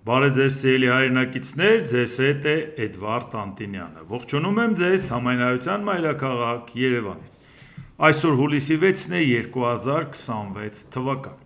Բարև ձեզ սիրելի հայրենակիցներ, ձեզ հետ է Էդվարդ Անտինյանը։ Ողջունում եմ ձեզ Համայնայության մայրաքաղաք Երևանից։ Այսօր հուլիսի 6-ն է 2026 թվական։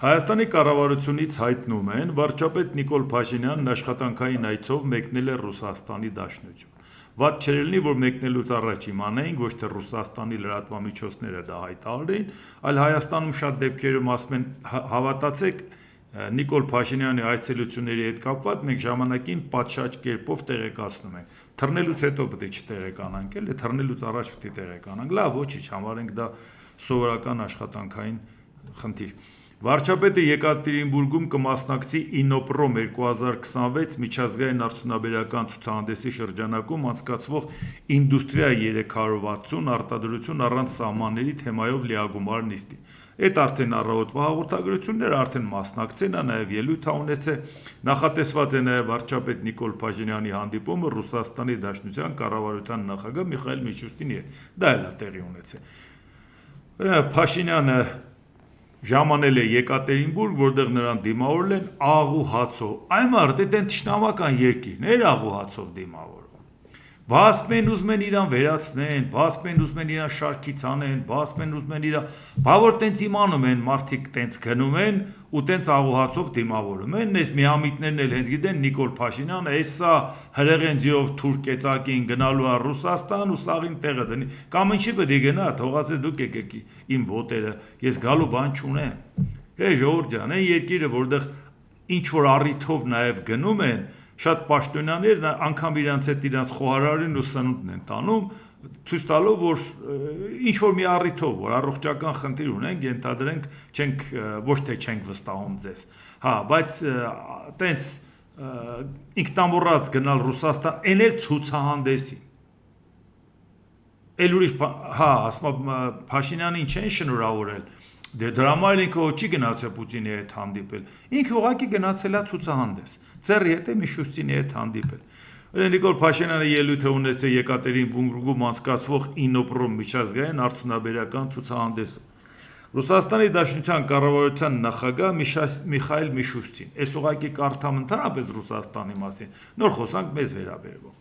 Հայաստանի կառավարությունից հայտնում են, վարչապետ Նիկոլ Փաշինյանն աշխատանքային այցով մեկնել է Ռուսաստանի Դաշնություն։ Վատ չէր լինի, որ մեկնելուց առաջ իմանայինք, ոչ թե Ռուսաստանի լրատվամիջոցները դա հայտարարեին, այլ Հայաստանում շատ դեպքերում ասում են հավատացեք Նիկոլ Փաշինյանի այցելությունների հետ կապված մենք ժամանակին պատշաճ կերպով տեղեկացնում ենք։ Թռնելուց հետո պետք է չտեղեկանանք, էլի թռնելուց առաջ պետք է տեղեկանանք։ Լավ, ոչինչ, համարենք դա սովորական աշխատանքային խնդիր։ Վարչապետը Եկատերինբուրգում կմասնակցի Ինոպրոմ 2026 միջազգային արդյունաբերական ցուցահանդեսի շրջանակում անցկացվող Ինդուստրիա 360 արտադրություն առանց սահմանների թեմայով լիագումար նիստին։ Այդ արդեն առավոտվա հաղորդագրությունները արդեն մասնակցեն, նաև ելույթ ունեցել, նախատեսված է նաև վարչապետ Նիկոլ Փաշինյանի հանդիպումը Ռուսաստանի Դաշնության կառավարության նախագահ Միխայիլ Միշուստինի հետ։ Դա էլ է տեղի ունեցել։ Փաշինյանը ժամանել է Եկատերինբուրգ, որտեղ նրան դիմավորել են աղ ու հացով։ Այ մարդ, այդ թշնամական երկիրներ աղ ու հացով դիմավորում։ Բասմեն ուզում են իրան վերացնեն, բասմեն ուզում են իրան շարքից անեն, բասմեն ուզում են իրան, բա որ տենց իմանում են, մարդիկ տենց գնում են ու տենց աղ ու հացով դիմավորում են, այս միամիտներն էլ հենց գիտեն Նիկոլ Փաշինյանը, էսա հրեղենձիով թուրք կեցակին գնալու է Ռուսաստան ու սաղին տեղը դնի, կամ ինչի պետք է գնա, թողածե դուք եկեք իմ ոտերը, ես գալու բան չունեմ։ Հե ժողովուրդ ջան, այն երկիրը, որտեղ ինչ որ առիթով նաև գնում են, շատ պաշտոնյաներ անգամ իրանց հետ իրանց խոհարարին ու սնունդն են տանում, ցույց տալով, որ ինչ որ մի առիթով, որ առողջական խնդիր ունենք, ենթադրենք, չենք ոչ թե չենք վստահում ձեզ։ Հա, բայց տենց ինքնամոռաց գնալ Ռուսաստան, այն էլ ցուցահանդեսի։ Էլ ուրիշ, հա, ասում Փաշինյանին չեն շնորհավորել։ Դե դրա համար ինքը չի գնացել Պուտինի հետ հանդիպել։ Ինքը ուղղակի գնացել է ցուցահանդես։ Ծերի հետ է Միշուստինի հետ հանդիպել։ Նիկոլ Փաշինյանը ելույթ է ունեցել Եկատերինբուրգում անցկացվող Ինոպրոմ միջազգային արդյունաբերական ցուցահանդեսում։ Ռուսաստանի Դաշնության կառավարության նախագահ Միխայիլ Միշուստին։ Այս ուղղակի կարդամ ընդհանրապես Ռուսաստանի մասին, նոր խոսանք մեզ վերաբերող։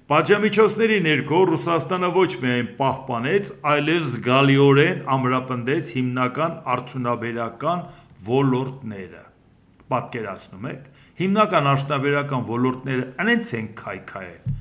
Պատժամիջոցների ներքո Ռուսաստանը ոչ միայն պահպանեց, այլև զգալիորեն ամրապնդեց հիմնական արդյունաբերական ոլորտները։ Պատկերացնում եք, հիմնական արդյունաբերական ոլորտները այնց են քայքայել։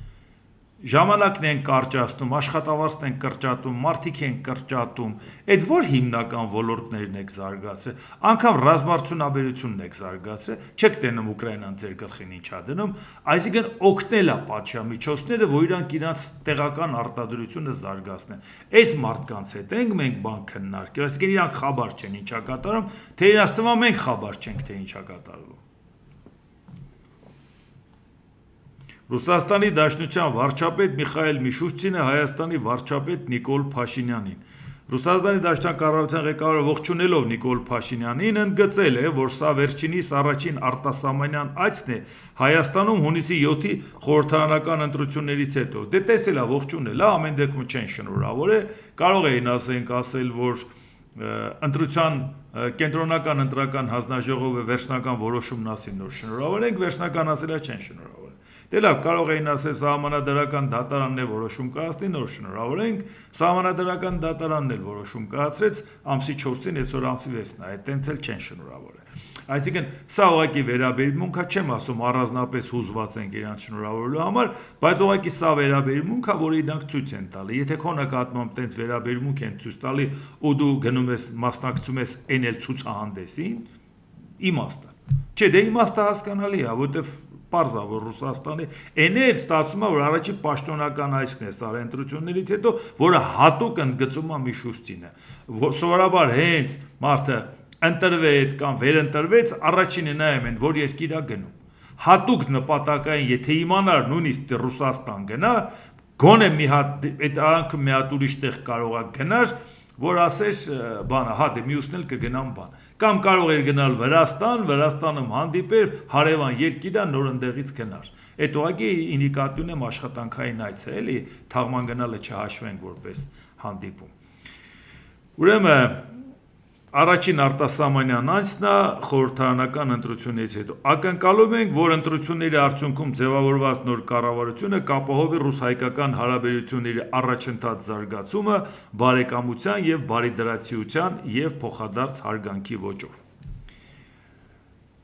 Ժամանակն են կարճացնում, աշխատավարձն են կրճատում, մարդիկ են կրճատում, այդ որ հիմնական ոլորտներն եք զարգացրել, անգամ ռազմարդյունաբերությունն եք զարգացրել, չեք տենում Ուկրաինան ձեր գլխին ինչա դնում, այսինքն օգնել է պատժամիջոցները, որ իրանք իրանց տեղական արտադրությունը զարգացնեն։ Այս մարդկանց հետ ենք մենք բան քննարկել, այսինքն իրանք խաբար չեն ինչա կատարում, թե իրանց թվում մենք խաբար չենք, թե ինչա կատարվում։ Ռուսաստանի Դաշնության վարչապետ Միխայիլ Միշուստինը Հայաստանի վարչապետ Նիկոլ Փաշինյանին։ Ռուսաստանի Դաշնության կառավարության ղեկավարը ողջունելով Նիկոլ Փաշինյանին ընդգծել է, որ սա վերջինիս առաջին արտասահմանյան այցն է Հայաստանում հունիսի 7-ի խորհրդարանական ընտրություններից հետո։ Դե տեսել է, ողջունել է, ամեն դեպքում չեն շնորհավորել, կարող էին ասել, որ ընտրության կենտրոնական ընտրական հանձնաժողովը վերջնական որոշումն ասի նոր շնորհավորենք, վերջնական ասելա չեն շնորհավորել։ Դե լավ, կարող էին ասել սահմանադրական դատարանն է որոշում կայացնի, նոր շնորհավորենք, սահմանադրական դատարանն էլ որոշում կայացրեց ամսի 4-ին, այսօր ամսի 6-ն է, այդտենց էլ չեն շնորհավորել։ Այսինքն սա ուղղակի վերաբերմունք է, չեմ ասում առանձնապես հուզված ենք իրանց շնորհավորելու համար, բայց ուղղակի սա վերաբերմունք է, որը իրանք ցույց են տալի։ Եթե քո նկատմամբ տենց վերաբերմունք են ցույց տալի ու դու գնում ես մասնակցում ես այն էլ ցուցահանդեսին, իմաստը։ Չէ, դե իմաստը հասկանալի է, որովհետև պարզ է, որ Ռուսաստանի այն էլ ստացվում է, որ առաջի պաշտոնական այցն է սար ընտրություններից հետո, որը հատուկ ընդգծում է Միշուստինը։ Սովորաբար հենց մարդը ընտրվեց կամ վերընտրվեց, առաջինը նայում են, որ երկիր է գնում։ Հատուկ նպատակային, եթե իմանար նույնիսկ Ռուսաստան գնա, գոնե մի հատ այդ անքը մի հատ ուրիշ տեղ կարող է գնար, որ ասես բանը, հա դե մյուսն էլ կգնամ բան։ Կամ կարող էր գնալ Վրաստան, Վրաստանում հանդիպեր, հարևան երկիր է, նոր ընդեղից գնար։ Այդ ուղղակի նկատի ունեմ աշխատանքային այց է, էլի, թաղման գնալը չհաշվենք որպես հանդիպում։ Ուրեմն Առաջին արտասահմանյան անցն է խորհրդարանական ընտրություններից հետո։ Ակնկալում ենք, որ ընտրությունների արդյունքում ձևավորված նոր կառավարությունը կապահովի ռուս-հայկական հարաբերությունների առաջընթաց զարգացումը բարեկամության և բարիդրացիության և փոխադարձ հարգանքի ոճով։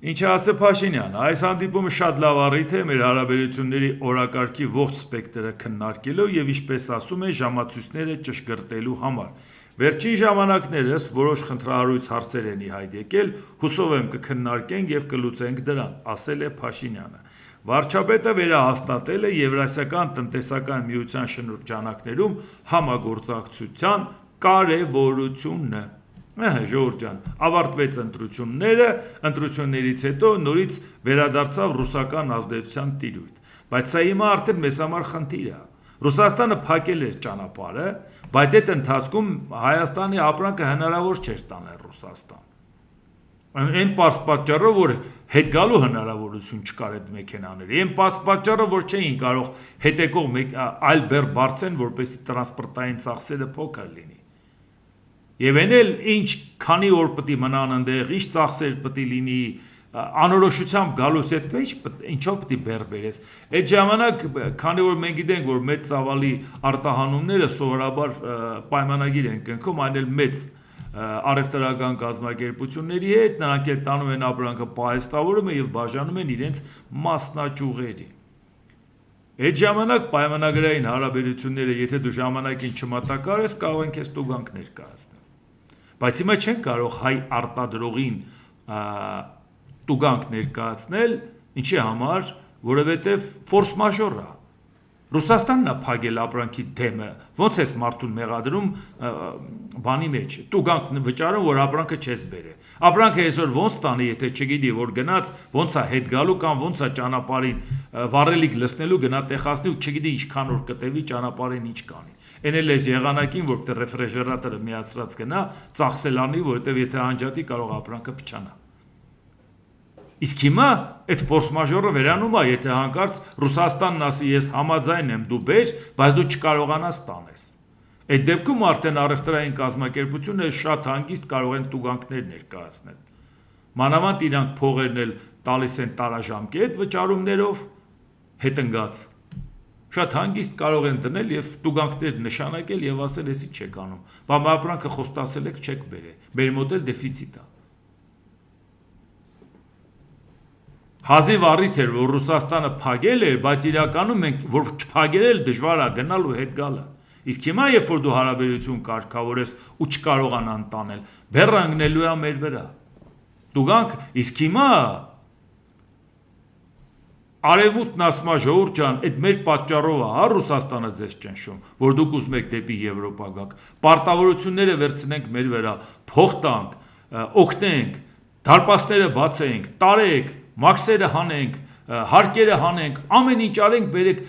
Ինչ է ասել Փաշինյանը, այս հանդիպումը շատ լավ առիթ է մեր հարաբերությունների օրակարգի ողջ սպեկտրը քննարկելու և ինչպես ասում է, ժամացույցները ճշգրտելու համար։ Վերջին ժամանակներս որոշ խնդրահարույց հարցեր են ի հայտ եկել, հուսով եմ կքննարկենք և կլուծենք դրանք, ասել է Փաշինյանը։ Վարչապետը վերահաստատել է Եվրասիական տնտեսական միության շրջանակներում համագործակցության կարևորությունը։ Ժողովուրդ ջան, ավարտվեց ընտրությունները, ընտրություններից հետո նորից վերադարձավ ռուսական ազդեցության տիրույթ, բայց սա հիմա արդեն մեզ համար խնդիր է։ Ռուսաստանը փակել էր ճանապարհը, բայց այդ ընթացքում Հայաստանի ապրանքը հնարավոր չէր տանել Ռուսաստան։ Այն պարզ պատճառով, որ հետ գալու հնարավորություն չկար այդ մեքենաների, այն պարզ պատճառով, որ չէին կարող հետեկող այլ բեռ բարձեն, որպեսզի տրանսպորտային ծախսերը փոքր լինի։ Եվ այն էլ ինչ քանի օր պետք է մնան այնտեղ, ինչ ծախսեր պետք է լինի, անորոշությամբ գալուց հետո ինչով պետք է բեռ բերես։ Այդ ժամանակ, քանի որ մենք գիտենք, որ մեծ ծավալի արտահանումները սովորաբար պայմանագիր են կնքում, այն էլ մեծ առևտրական կազմակերպությունների հետ, նրանք էլ տանում են ապրանքը պահեստավորում և բաժանում են իրենց մասնաճյուղերի։ Այդ ժամանակ պայմանագրային հարաբերությունները, եթե դու ժամանակին չմատակարար ես, կարող են քեզ տուգանք ներկայացնել։ Բայց հիմա չեն կարող հայ արտադրողին տուգանք ներկայացնել, ինչի համար, որովհետև ֆորս մաժոր է։ Ռուսաստանն է փակել ապրանքի դեմը, ոնց ես մարդուն մեղադրում բանի մեջ, տուգանք վճարում, որ ապրանքը չես բերե։ Ապրանքը այսօր ոնց տանի, եթե չգիտի, որ գնաց, ոնց է հետ գալու կամ ոնց է ճանապարհին վառելիք լցնելու գնա տեղացնի ու չգիտի ինչքան օր կտևի ճանապարհին ինչ կանի։ Այն էլ էս եղանակին, որտեղ ռեֆրեժերատորը միացրած գնա, ծախսել անի, որովհետև եթե անջատի կարող ապրանքը փչանա։ Իսկ հիմա այդ ֆորս մաժորը վերանում է, եթե հանկարծ Ռուսաստանն ասի ես համաձայն եմ դու բեր, բայց դու չկարողանաս տանես։ Այդ դեպքում արդեն առևտրային կազմակերպությունները շատ հանգիստ կարող են տուգանքներ ներկայացնել։ Մանավանդ իրանք փողերն էլ տալիս են տարաժամկետ վճարումներով հետընկած։ Շատ հանգիստ կարող են դնել և տուգանքներ նշանակել և ասել էսի չեք անում, բայց ապրանքը խոստացել եք չեք բերել, մեր մոտ էլ դեֆիցիտ է։ Հազիվ առիթ էր, որ Ռուսաստանը փակել էր, բայց իրականում մենք որ չփակել էլ դժվար է գնալ ու հետ գալը։ Իսկ հիմա երբ որ դու հարաբերություն կարգավորես ու չկարողանան տանել, բեռը ընկնելու է մեր վրա։ Տուգանք, իսկ հիմա Արևմուտքն ասում է ժողովուրդ ջան, այդ մեր պատճառով է, հա Ռուսաստանը ձեզ ճնշում, որ դուք ուզում եք դեպի Եվրոպա գաք։ Պարտավորությունները վերցնենք մեր վրա, փող տանք, օգնենք, դարպասները բացենք, տարեք, մաքսերը հանենք, հարկերը հանենք, ամեն ինչ արենք, բերեք,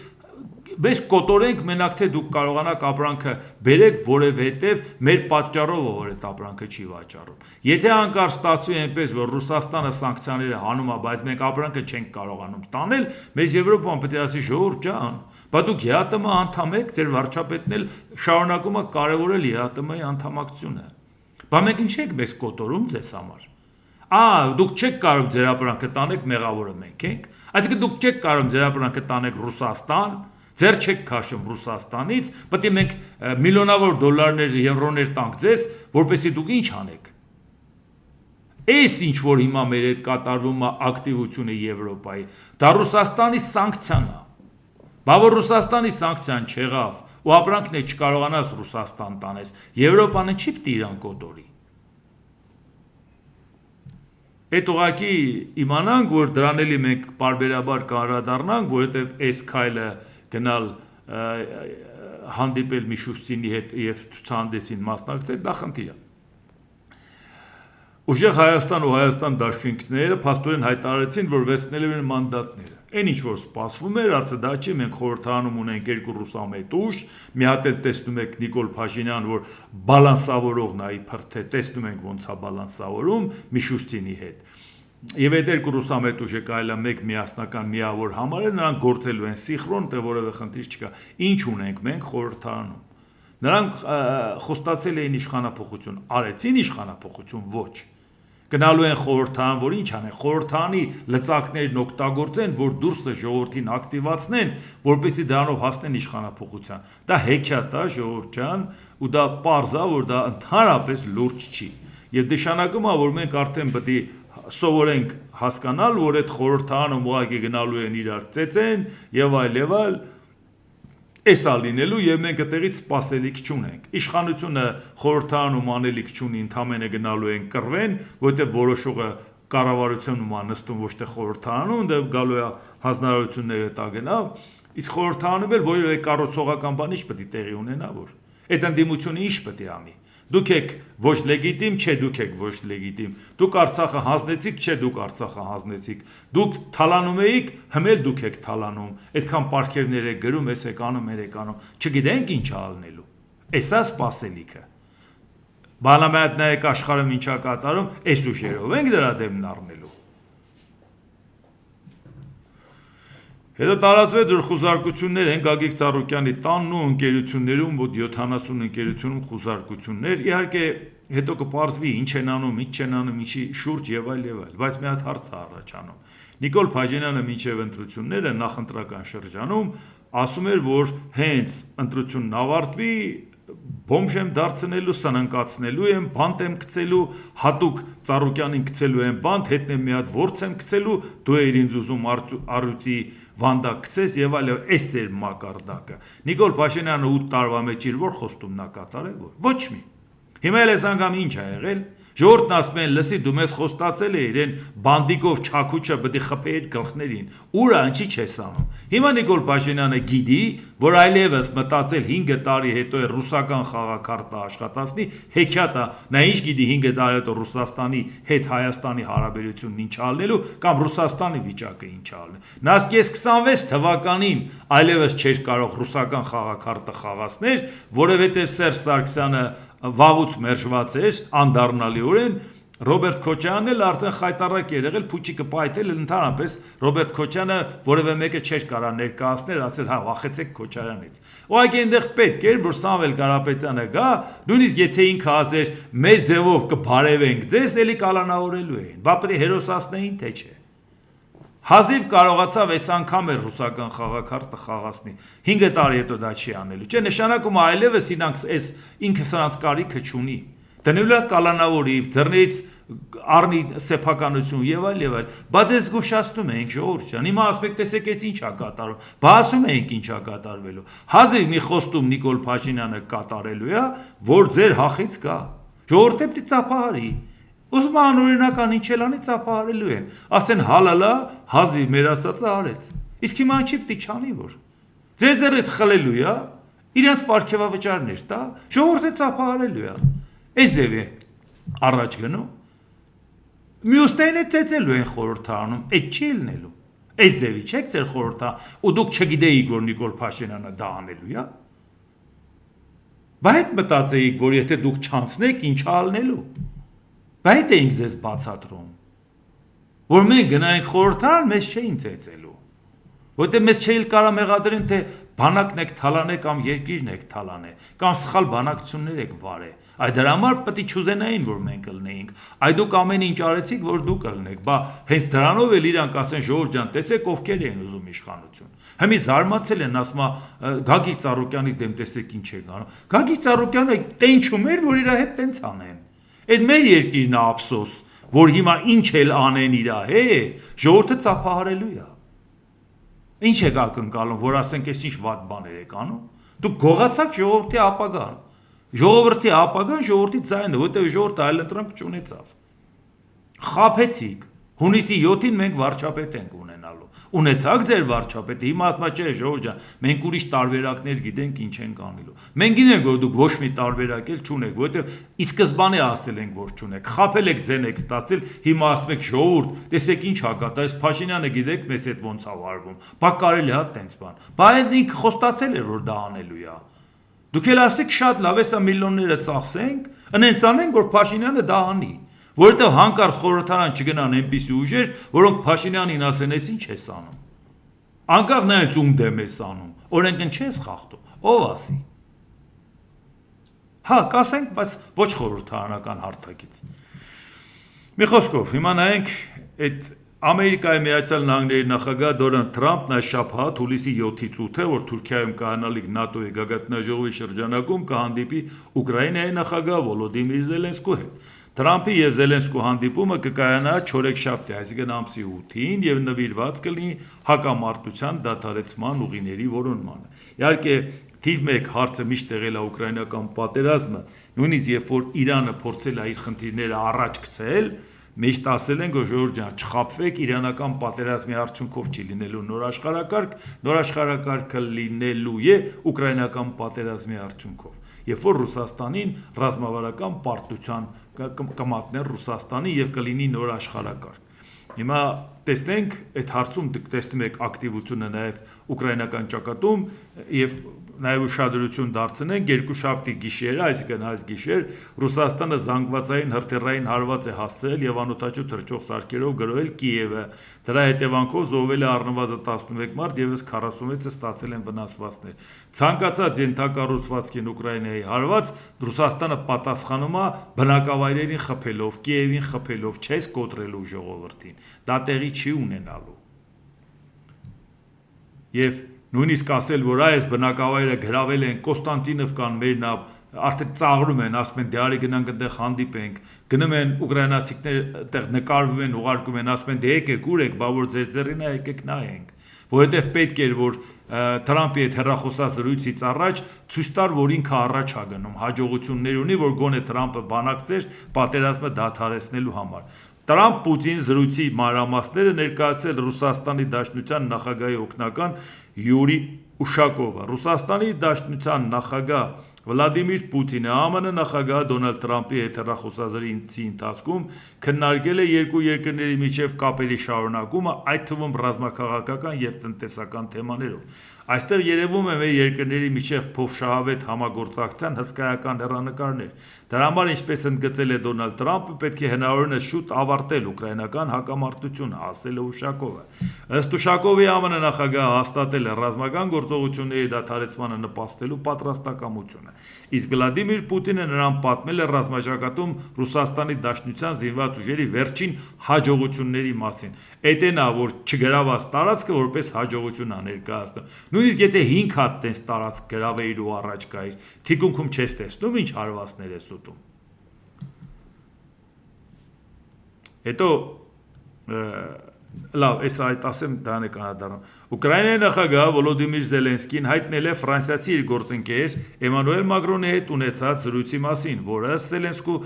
Մեզ կոտորենք մենակ թե դուք կարողանաք ապրանքը բերեք, որովհետև մեր պատճառով որ այդ ապրանքը չի վաճառում։ Եթե հանկարծ ստացվի այնպես, որ Ռուսաստանը սանկցիաները հանում է, բայց մենք ապրանքը չենք կարողանում տանել, մեզ Եվրոպան պետք է ասի ժողովուրդ ջան, բա դուք ԵԱՏՄ անդամ եք, ձեր վարչապետն էլ շարունակում է կարևորել ԵԱՏՄ-ի անդամակցությունը։ Բա մենք ինչ ենք մեզ կոտորում ձեզ համար։ Դուք չեք կարող ձեր ապրանքը տանեք, մեղավորը մենք ենք։ Այսինքն դուք չեք կարող ձեր ապրանքը տանեք Ռուսաստան, ձեր չեք քաշում Ռուսաստանից, պետք է մենք միլիոնավոր դոլարներ, եվրոներ տանք ձեզ, որպեսզի դուք ինչ անեք։ Էս ինչ որ հիմա մեր հետ կատարվում է ակտիվությունը Եվրոպայի, դա Ռուսաստանի սանկցիան է։ Բա որ Ռուսաստանի սանկցիան չեղավ, ու ապրանքն է չկարողանաս Ռուսաստան տանես, Եվրոպանը չի պետք է իրան կոտորի։ Այդ ուղղակի իմանանք, որ դրան էլի մենք պարբերաբար կանդրադառնանք, որովհետև այս քայլը գնալ հանդիպել Միշուստինի հետ և ցուցահանդեսին մասնակցել, դա խնդիր է։ Ուժեղ Հայաստան ու Հայաստան դաշինքները փաստորեն հայտարարեցին, որ վերցնելու են մանդատները։ Այն ինչ որ սպասվում էր, արծը դա չի, մենք խորհրդարանում ունենք երկու ռուսամետ ուժ, մի հատ էլ տեսնում եք Նիկոլ Փաշինյան, որ բալանսավորողն է իբր թե տեսնում ենք ոնց է բալանսավորում Միշուստինի հետ։ Եվ այդ երկու ռուսամետ ուժը կարելի է մեկ միասնական միավոր համարել, նրանք գործելու են սինխրոն, որևէ խնդիր չկա։ Ինչ ունենք մենք խորհրդարանում։ Նրանք խոստացել էին իշխանափոխություն, արեցին իշխանափոխություն, ոչ։ Գնալու են խորհրդարան, որ ինչ անեն, խորհրդարանի լծակներն օգտագործեն, որ դուրսը ժողովրդին ակտիվացնեն, որպեսզի դրանով հասնեն իշխանափոխության։ Դա հեքիաթ է, ժողովուրդ ջան, ու դա պարզ է, որ դա ընդհանրապես լուրջ չի։ Եվ նշանակում է, որ մենք արդեն պետք է սովորենք հասկանալ, որ այդ խորհրդարանը ուղղակի գնալու են իրար ծեծեն եւ այլ Էսա լինելու եւ մենք այդտեղից սпасելիք չունենք։ Իշխանությունը խորհրդարանում անելիք չունի, ընդամենը գնալու են կռվեն, որտեղ որոշողը կառավարությունում է նստում ոչ թե խորհրդարանում, դե գալու է հանձնարարությունները տա գնա, իսկ խորհրդարանում էլ որևէ կառուցողական բան ինչ պետք է տեղի ունենա, որ այդ ընդդիմությունը ինչ պետք է անի։ Դուք եք ոչ լեգիտիմ, չէ դուք եք ոչ լեգիտիմ։ Դուք Արցախը հանձնեցիք, չէ դուք Արցախը հանձնեցիք։ Դուք թալանում եք, հմել դուք եք թալանում։ Այդքան պարգևներ եք գրում, էս եք անում, երեք անում։ Չգիտենք ինչ ալնելու։ Էսա սпасելիքը։ Բանամետ նայեք աշխարհում ինչա կատարում, այս ուժերով ենք դրա դեմն առնելու։ Հետո տարածվեց որ խուզարկություններ են Գագիկ Ծառուկյանի տանն ու ընկերություններում, որ 70 ընկերությունում խուզարկություններ, իհարկե հետո կպարզվի ինչ են անում, ինչ չեն անում, ինչի շուրջ եւ այլ, բայց մի հատ հարց է առաջանում։ Նիկոլ Փաշինյանը մինչև ընտրությունները նախընտրական շրջանում ասում էր, որ հենց ընտրությունն ավարտվի բոմժ եմ դարձնելու, սնանկացնելու եմ, բանտ եմ գցելու, հատուկ Ծառուկյանին գցելու եմ բանտ, հետն եմ մի հատ որց եմ գցելու, դու ես ինձ ուզում առյուծի վանդակ գցես եւ այլ, էս էր մակարդակը։ Նիկոլ Փաշինյանը 8 տարվա մեջ իր որ խոստումն է կատարել, ոչ մի։ Հիմա էլ այս անգամ ինչ ա եղել։ Ժողովուրդն ասում են, լսի դու մեզ խոստացել ես իրեն բանդիկով չաքուչը պետք է խփեիր գլխներին։ Ուրա ինչի չես անում։ Հիմա Նիկոլ Փաշինյանը գիտի, որ այլևս մտածել 5 տարի հետո է ռուսական խաղակարտը աշխատացնի, հեքիաթ է, նա ինչ գիտի 5 տարի հետո Ռուսաստանի հետ Հայաստանի հարաբերությունն ինչ ալնելու կամ Ռուսաստանի վիճակը ինչ ալնել։ Նա ասկես 26 թվականին այլևս չէր կարող ռուսական խաղակարտը խաղացնել, որովհետև Սերժ Սարգսյանը վաղուց մերժված էր անդառնալիորեն Ռոբերտ Քոչարյանն էլ արդեն խայտարակ էր եղել փուչիկը պայթել ընդհանրապես Ռոբերտ Քոչարյանը որևէ մեկը չէր կարա ներկայացնել ասել հա վախեցեք Քոչարյանից ուղղակի այնտեղ պետք էր որ Սամվել Կարապետյանը գա նույնիսկ եթե ինքը ասեր մեր ձևով կբարևենք ձեզ էլի կալանավորելու էին բա պետք է հերոսացնեին թե չէ Հազիվ կարողացավ այս անգամ էր ռուսական խաղակարտը խաղացնի 5 տարի հետո դա չի անելու չէ նշանակում այլևս ինքս ինքը սրանց կարիքը չունի դնելու է կալանավորի ձեռներից առնի սեփականություն եւ այլ բայց ես զգուշացնում ենք ժողովուրդ ջան հիմա ասում եք տեսեք այս ինչ է կատարում բա ասում ենք ինչ է կատարվելու հազիվ մի խոստում Նիկոլ Փաշինյանը կատարելու է որ ձեր հախից կա ժողովուրդը պետք է ծափահարի Ուզում անօրինական ինչ էլ անի ծափահարելու են ասեն հալալա հազիվ մեր ասածը արեց իսկ հիմա ինչի պետք է չանի որ ձեր ձեռից խլելու է իրենց պարգևավճարներ տա ժողովուրդը ծափահարելու է այս ձև է առաջ գնում մյուսներն է ծեծելու են խորհրդարանում այդ չի լինելու այս ձևի չեք ձեր խորհրդա ու դուք չգիտեիք որ Նիկոլ Փաշինյանը դա անելու է բայց մտածեիք որ եթե դուք չանցնեք ինչ ալնելու Բայց էինք ձեզ բացատրում, որ մենք գնայինք խորհրդարան, մեզ չէին ծեծելու, որտեղ մեզ չէին կարա մեղադրեն, թե բանակն եք թալանե կամ երկիրն եք թալանե, կամ սխալ բանակցություններ եք վարե, այդ դրա համար պետք է չուզենային, որ մենք ըլնեինք, այդ դուք ամեն ինչ արեցիք, որ դուք ըլնեք, բա հենց դրանով էլ իրանք ասեն ժողովուրդ ջան, տեսեք ովքեր են ուզում իշխանություն, Հիմի զարմացել են, ասում է Գագիկ Ծառուկյանի դեմ տեսեք ինչ եք անում, Գագիկ Ծառուկյանը տենչում էր, որ իր հետ տենց անեն Այդ մեր երկիրն է ափսոս, որ հիմա ինչ էլ անեն իրա հետ, ժողովուրդը ծափահարելու է։ Ինչ եք ակնկալում, որ ասենք այս ինչ վատ բաներ եք անում։ Դուք գողացաք ժողովրդի ապագան։ Ժողովրդի ապագան ժողովրդի ձայնը, որտեղ ժողովուրդը այլ ընտրանք չունեցավ։ Խափեցիք։ Հունիսի 7-ին մենք վարչապետ ենք ունենալու։ Ունեցաք ձեր վարչապետը, հիմա ասма չէ, ժողովուրդ ջան, մենք ուրիշ տարբերակներ գիտենք ինչ ենք անելու։ Մենք գիտենք, որ դուք ոչ մի տարբերակ էլ չունեք, որովհետև ի սկզբանե ասել ենք, որ չունեք։ Խափել եք ձեն եք ստացել, հիմա ասում եք ժողովուրդ, տեսեք ինչ հակա, այս Փաշինյանը գիտեք մեզ հետ ոնց է վարվում։ Բա կարելի է տենց բան։ Բայց ինքը խոստացել էր, որ դա անելու է։ Դուք էլ ասեք շատ լավ, էսա միլիոնները ծախսենք, ընենց անենք, որ Փաշինյանը դա անի։ Որովհետև հանկարծ խորհրդարան չգնան այնպիսի ուժեր, որոնք Փաշինյանին ասեն, ես ինչ ես անում։ Անկախ նայած ում դեմ ես անում, օրենքն չես խախտում, ով ասի։ Հա, կասենք, բայց ոչ խորհրդարանական հարթակից։ Մի խոսքով, հիմա նայենք այդ Ամերիկայի Միացյալ Նահանգների նախագահ Դոնալդ Թրամփն այս շաբաթ հուլիսի 7-ից 8-ը, որ Թուրքիայում կայանալիք ՆԱՏՕ-ի գագաթնաժողովի շրջանակում կհանդիպի Ուկրաինայի նախագահ Վոլոդիմիր Զելենսկու հետ։ Թրամփի եւ Զելենսկու հանդիպումը կկայանա չորեքշաբթի, այսինքն ամսի 8-ին եւ նվիրված կլինի հակամարտության դադարեցման ուղիների որոնմանը։ Իհարկե, թիվ 1 հարցը միշտ եղել է ուկրաինական պատերազմը, նույնիսկ երբ որ Իրանը փորձել է իր խնդիրները առաջ գցել, միշտ ասել են, որ ժողովուրդ ջան, չխաբվեք, իրանական պատերազմի արդյունքով չի լինելու նոր աշխարհակարգը լինելու է ուկրաինական պատերազմի արդյունքով։ Երբ որ Ռուսաստանին ռազմավարական պարտության կմատնեն Ռուսաստանի եւ կլինի նոր աշխարհակարգ։ Հիմա տեսնենք այդ հարցում տեսնում եք ակտիվությունը նաեւ ուկրաինական ճակատում եւ նաեւ ուշադրություն դարձնենք երկուշաբթի գիշերը, այսինքն այս գիշեր Ռուսաստանը զանգվածային հրթիռային հարված է հասցրել եւ անօդաչու թռչող սարքերով գրոհել Կիևը։ Դրա հետևանքով զոհվել է առնվազն 11 մարդ, եւս 46-ը ստացել են վնասվածքներ։ Ցանկացած ենթակառուցվածքին Ուկրաինայի հարված Ռուսաստանը պատասխանում է բնակավայրերին խփելով, Կիևին խփելով, չես կոտրելու ժողովրդին։ Դա տեղի չի ունենալու։ Եվ նույնիսկ ասել, որ այս բնակավայրը գրավել են Կոստանտինովկան մերնավ, արդեն ծաղրում են, ասում են դե արի գնանք այնտեղ հանդիպենք, գնում են ուկրաինացիներ այնտեղ նկարվում են, ուղարկում են, ասում են դե եկեք ուր եք, բա որ ձեր ձեռին է, եկեք նայենք, որովհետև պետք էր որ Թրամփի հետ հեռախոսազրույցից առաջ ցույց տար, որ ինքը առաջ է գնում, հաջողություններ ունի, որ գոնե Թրամփը բանակցեր պատերազմը դադարեցնելու համար։ Թրամփ-Պուտին զրույցի մանրամասները ներկայացրել Ռուսաստանի Դաշնության նախագահի օգնական Յուրի Ուշակովը։ Ռուսաստանի Դաշնության նախագահ Վլադիմիր Պուտինը ԱՄՆ նախագահ Դոնալդ Թրամփի հետ հեռախոսազրույցի ընթացքում քննարկել է երկու երկրների միջև կապերի շարունակումը, այդ թվում ռազմաքաղաքական եւ տնտեսական թեմաներով։ Այստեղ երևում է մեր երկրների միջև փոխշահավետ համագործակցության հսկայական հեռանկարներ։ Դրա համար, ինչպես ընդգծել է Դոնալդ Թրամփը, պետք է հնարավորինս շուտ ավարտել ուկրաինական հակամարտությունը, ասել է Ուշակովը։ Ըստ Ուշակովի ԱՄՆ նախագահը հաստատել է ռազմական գործողությունների դադարեցմանը նպաստելու պատրաստակամությունը։ Իսկ Վլադիմիր Պուտինը նրան պատմել է ռազմաճակատում Ռուսաստանի Դաշնության զինված ուժերի վերջին հաջողությունների մասին։ Էդ էն է, որ չգրաված տարածքը որպես հաջողություն է ներկայացնում։ Նույնիսկ եթե 5 հատ տես տարածք գրավեիր ու առաջ գայիր, թիկունքում չես տեսնում ինչ հարվածներ ես ուտում։ Հետո լավ, այս այդ ասեմ դան է կանադառնում։ Ուկրաինայի նախագահ Վոլոդիմիր Զելենսկին հայտնել է ֆրանսիացի իր գործընկեր Էմանուել Մակրոնի հետ ունեցած զրույցի մասին, որը Զելենսկու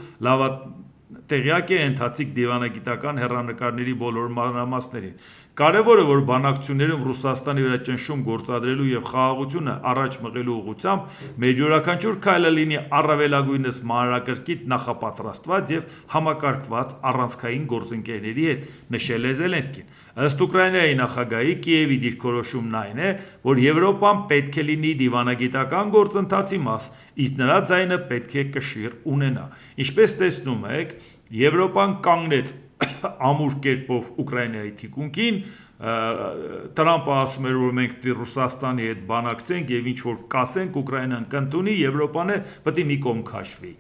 տեղյակ է ընթացիկ դիվանագիտական հեռանկարների բոլոր մանրամասներին։ Կարևորը, որ բանակցություններում Ռուսաստանի վրա ճնշում գործադրելու եւ խաղաղությունը առաջ մղելու ուղղությամբ մեր յուրաքանչյուր քայլը լինի առավելագույնս մանրակրկիտ նախապատրաստված եւ համակարգված առանցքային գործընկերների հետ, նշել է Զելենսկին։ Ըստ Ուկրաինայի նախագահի Կիևի դիրքորոշումն այն է, որ Եվրոպան պետք է լինի դիվանագիտական գործընթացի մաս, իսկ նրա ձայնը պետք է կշիռ ունենա։ Ինչպես տեսնում եք, Եվրոպան կանգնեց ամուր կերպով Ուկրաինայի թիկունքին, Թրամփը ասում էր, որ մենք Ռուսաստանի հետ բանակցենք եւ ինչ որ կասենք Ուկրաինան կընդունի, Եվրոպան է պետք է մի կողմ քաշվի։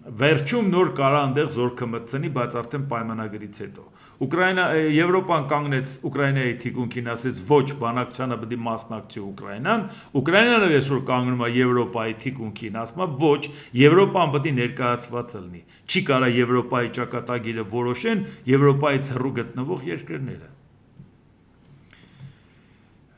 Վերջում նոր կարա այնտեղ զորքը մտցնի, բայց արդեն պայմանագրից հետո։ Եվրոպան կանգնեց Ուկրաինայի թիկունքին, ասեց ոչ, բանակցությանը պետք է մասնակցի Ուկրաինան։ Ուկրաինան էլ այսօր կանգնում է Եվրոպայի թիկունքին, ասում է ոչ, Եվրոպան պետք է ներկայացված լինի։ Չի կարա Եվրոպայի ճակատագիրը որոշեն Եվրոպայից հեռու գտնվող երկրները։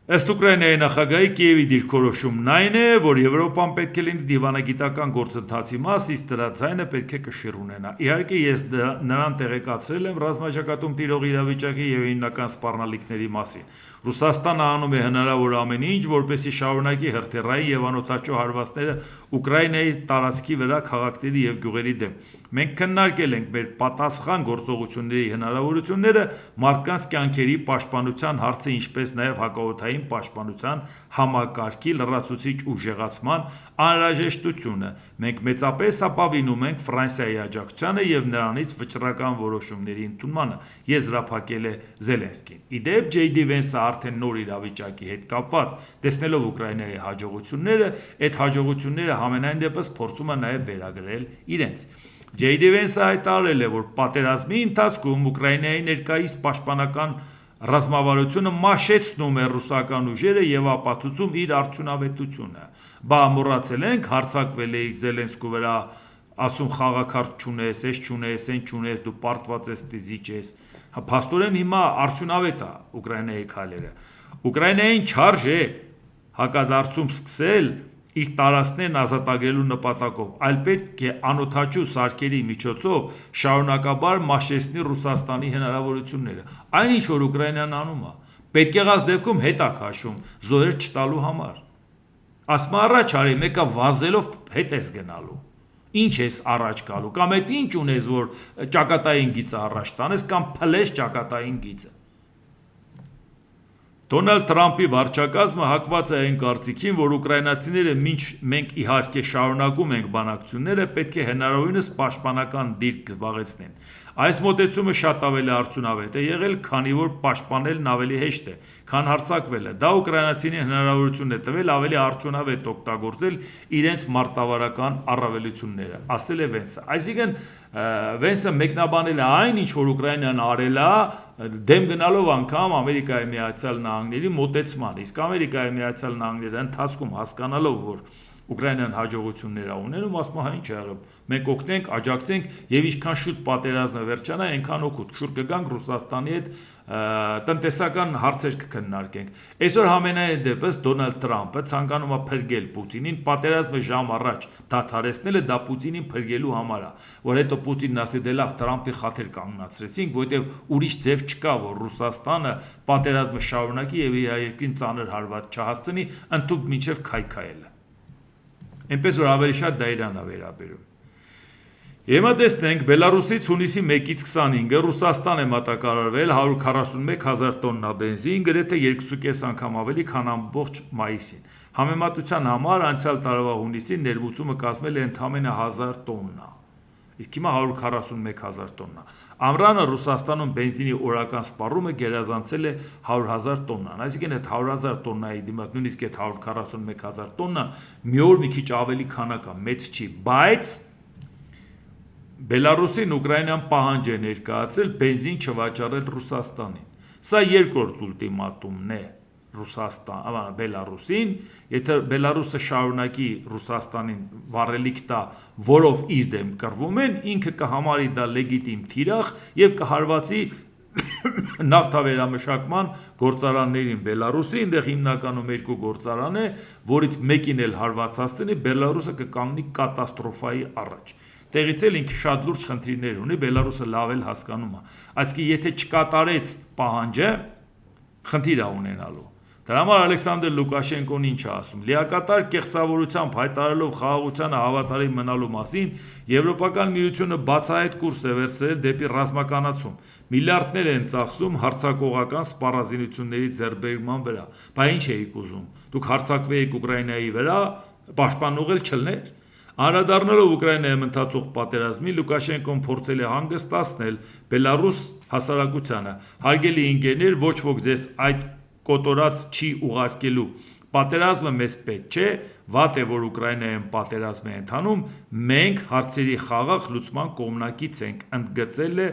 Ըստ Ուկրաինայի նախագահի Կիևի դիրքորոշումն այն է, որ Եվրոպան պետք է լինի դիվանագիտական գործընթացի մաս, իսկ դրա ձայնը պետք է կշիռ ունենա։ Իհարկե, ես նրան տեղեկացրել եմ ռազմաճակատում տիրող իրավիճակի եւ հիմնական սպառնալիքների մասին։ Ռուսաստանը անում է հնարավոր ամեն ինչ, որպեսզի շարունակի հրթիռային եւ անօդաչու հարվածները Ուկրաինայի տարածքի վրա քաղաքների եւ գյուղերի դեմ։ Մենք քննարկել ենք մեր պատասխան գործողությունների հնարավորությունները, մարդկանց կյանքերի պաշտպանության հարցը, ինչպես նաև հակաօդային պաշտպանության համակարգի լրացուցիչ ուժեղացման անհրաժեշտությունը։ Մենք մեծապես ապավինում ենք Ֆրանսիայի աջակցությանը և նրանից վճռական որոշումների ընդունմանը, եզրափակել է Զելենսկին։ Ի դեպ, Ջեյ Դի Վենսը արդեն նոր իրավիճակի հետ կապված, տեսնելով Ուկրաինայի հաջողությունները, այդ հաջողությունները համենայն դեպս փորձում է նաև վերագրել իրենց։ Ջեյ Դի Վենսը հայտարարել է, որ պատերազմի ընթացքում Ուկրաինայի ներկայիս պաշտպանական ռազմավարությունը մաշեցնում է ռուսական ուժերը և ապացուցում իր արդյունավետությունը։ Բա մոռացել ենք, հարձակվել էիք Զելենսկու վրա, ասում խաղաքարտ չունես, էս չունես, այն չունես, դու պարտված ես, պիտի զիջես։ Փաստորեն հիմա արդյունավետ է Ուկրաինայի քայլերը։ Ուկրաինային չարժե հակադարձում սկսել իր տարածքներն ազատագրելու նպատակով, այլ պետք է անօդաչու սարքերի միջոցով շարունակաբար մաշեցնի Ռուսաստանի հնարավորությունները։ Այն ինչ որ Ուկրաինան անում է, պետք եղած դեպքում հետ է քաշում զոհեր չտալու համար։ Ասում առաջ արի, մեկը վազելով հետ ես գնալու։ Ինչ ես առաջ գալու, կամ այդ ինչ ունես, որ ճակատային գիծը առաջ տանես, կամ փլես ճակատային գիծը։ Դոնալդ Թրամփի վարչակազմը հակված է այն կարծիքին, որ ուկրաինացիները մինչ մենք իհարկե շարունակում ենք բանակցությունները, պետք է հնարավորինս պաշտպանական դիրք զբաղեցնեն։ Այս մոտեցումը շատ ավելի արդյունավետ է եղել, քանի որ պաշտպանելն ավելի հեշտ է, քան հարձակվելը։ Դա ուկրաինացիներին հնարավորություն է տվել ավելի արդյունավետ օգտագործել իրենց մարտավարական առավելությունները, ասել է Վենսը։ Այսինքն Վենսը մեկնաբանել է այն, ինչ որ Ուկրաինան արել է, դեմ գնալով անգամ Ամերիկայի Միացյալ Նահանգների մոտեցման, իսկ Ամերիկայի Միացյալ Նահանգները ընթացքում հասկանալով, որ Ուկրաինան հաջողություններ է ունենում, ասում է, հա ինչ ա եղել, մենք օգնենք, աջակցենք եւ ինչքան շուտ պատերազմը վերջանա, այնքան օգուտ, շուտ կգանք Ռուսաստանի հետ տնտեսական հարցեր կքննարկենք։ Այսօր համենայն դեպս Դոնալդ Թրամփը ցանկանում է փրկել Պուտինին, պատերազմը ժամ առաջ դադարեցնելը դա Պուտինին փրկելու համար է, որ հետո Պուտինն ասի դե լավ Թրամփի խաթեր կանգնացրեցինք, որովհետեւ ուրիշ ձև չկա, որ Ռուսաստանը պատերազմը շարունակի եւ իր երկրին ծանր հարված չհասցնի, ընդཐུպ մինչեւ քայքայելը։ Այնպես որ ավելի շատ դա Իրան է վերաբերում։ Հիմա տեսնենք, Բելարուսից հունիսի 1-ից 25-ը Ռուսաստան է մատակարարվել 141,000 տոննա բենզին, գրեթե 2,5 անգամ ավելի, քան ամբողջ մայիսին։ Համեմատության համար անցյալ տարվա հունիսին ներմուծումը կազմել է ընդամենը 1000 տոննա, իսկ հիմա 141,000 տոննա։ Ամռանը Ռուսաստանում բենզինի օրական սպառումը գերազանցել է 100,000 տոննան, այսինքն այդ 100,000 տոննայի դիմաց նույնիսկ այդ 141,000 տոննան մի օր մի քիչ ավելի քանակ է, մեծ չի, բայց Բելարուսին Ուկրաինան պահանջ է ներկայացրել բենզին չվաճառել Ռուսաստանին։ Սա երկրորդ ուլտիմատումն է Բելարուսին, եթե Բելարուսը շարունակի Ռուսաստանին վառելիք տա, որով իր դեմ կռվում են, ինքը կհամարի դա լեգիտիմ թիրախ եւ կհարվածի նավթավերամշակման գործարաններին Բելարուսի, այնտեղ հիմնականում երկու գործարան է, որից մեկին էլ հարված հասցնի, Բելարուսը կկանգնի կատաստրոֆայի առաջ։ Տեղից էլ ինքը շատ լուրջ խնդիրներ ունի, Բելարուսը լավ էլ հասկանում է։ Այսինքն եթե չկատարեց պահանջը, խնդիր է ունենալու։ Դրա համար Ալեքսանդր Լուկաշենկոն ինչ է ասում։ Լիակատար կեղծավորությամբ հայտարարելով խաղաղությանը հավատարիմ մնալու մասին, Եվրոպական միությունը բացահայտ կուրս է վերցրել դեպի ռազմականացում։ Միլիարդներ են ծախսում հարձակողական սպառազինությունների ձեռքբերման վրա։ Բա ինչ էիք ուզում։ Դուք հարձակվեիք Ուկրաինայի վրա, պաշտպանող էլ չլներ։ Անդրադառնալով Ուկրաինայում ընթացող պատերազմի, Լուկաշենկոն փորձել է հանգստացնել Բելարուս հասարակությանը։ Հարգելի ընկերներ, ոչ ոք ձեզ այդ կոտորած չի ուղարկելու։ Պատերազմը մեզ պետք չէ, վատ է, որ Ուկրաինայում պատերազմ է ընթանում, մենք հարցերի խաղաղ լուծման կողմնակից ենք, ընդգծել է